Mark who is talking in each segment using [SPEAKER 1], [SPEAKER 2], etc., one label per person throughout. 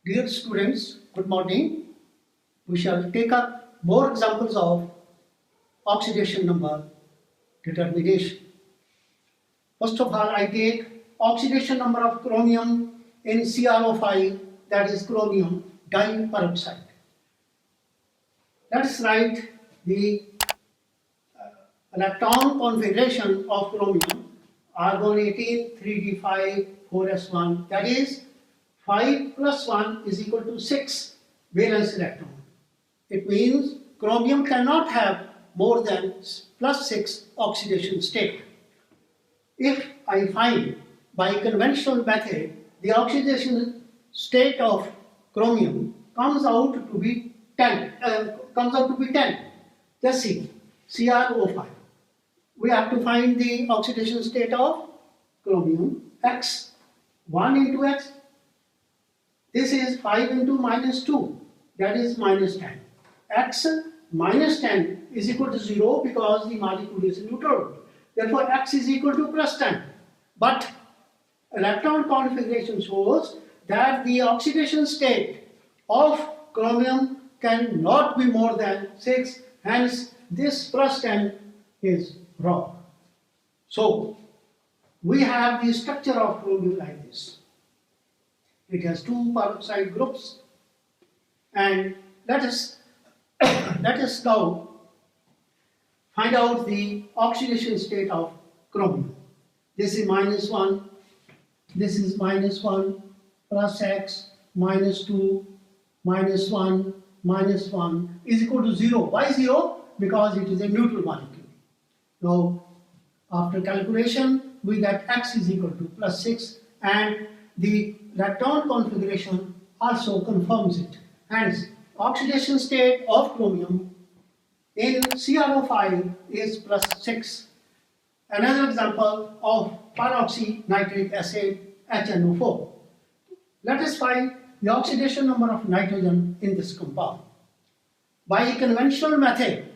[SPEAKER 1] Dear students, good morning. We shall take up more examples of oxidation number determination. First of all, I take oxidation number of chromium in CrO5, that is chromium diperoxide. Let's write the electron configuration of chromium argon 18 3d5 4s1, that is 5 plus 1 is equal to 6 valence electron. It means chromium cannot have more than plus 6 oxidation state. If I find by conventional method the oxidation state of chromium comes out to be 10. Just see, CrO5. We have to find the oxidation state of chromium X. 1 into X. This is 5 into minus 2, that is minus 10. X minus 10 is equal to 0 because the molecule is neutral. Therefore, X is equal to plus 10. But electron configuration shows that the oxidation state of chromium cannot be more than 6. Hence, this plus 10 is wrong. So, we have the structure of chromium like this. It has two peroxide groups, and let us now find out the oxidation state of chromium. This is minus 1, this is minus 1, plus X, minus 2, minus 1, minus 1 is equal to 0. Why 0? Because it is a neutral molecule. Now, after calculation, we get X is equal to plus 6, and the electron configuration also confirms it. Hence, oxidation state of chromium in CrO5 is plus 6. Another example of peroxynitric acid HNO4. Let us find the oxidation number of nitrogen in this compound. By a conventional method,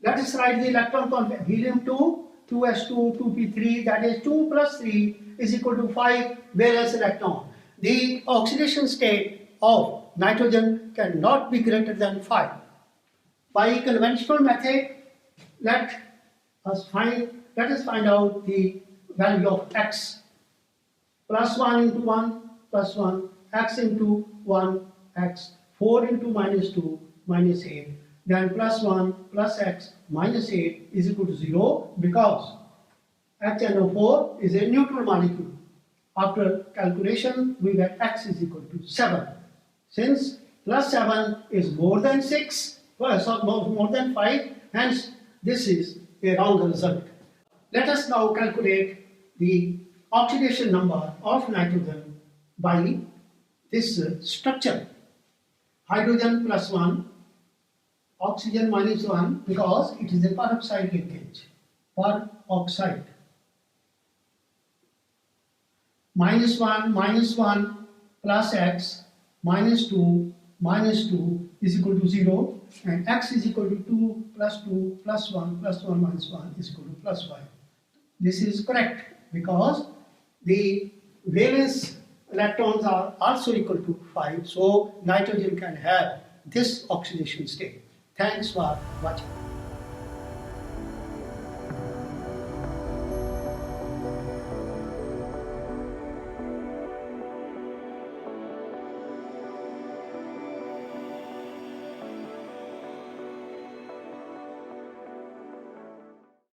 [SPEAKER 1] let us write the electron configuration. Helium 2, 2s2, 2p3, that is 2 plus 3 is equal to 5 valence electron. The oxidation state of nitrogen cannot be greater than 5. By a conventional method, let us find out the value of X. Plus 1 into 1, plus 1, X into 1, X, 4 into minus 2, minus 8. Then plus 1 plus X minus 8 is equal to 0 because HNO4 is a neutral molecule. After calculation, we get X is equal to 7. Since plus 7 is more than 6, more than 5, hence this is a wrong result. Let us now calculate the oxidation number of nitrogen by this structure. Hydrogen plus 1, oxygen minus 1 because it is a peroxide linkage. Peroxide. Minus 1 plus X minus 2 is equal to 0, and X is equal to 2 plus 1 plus 1 minus 1 is equal to plus 5. This is correct because the valence electrons are also equal to 5, so nitrogen can have this oxidation state. Thanks for watching.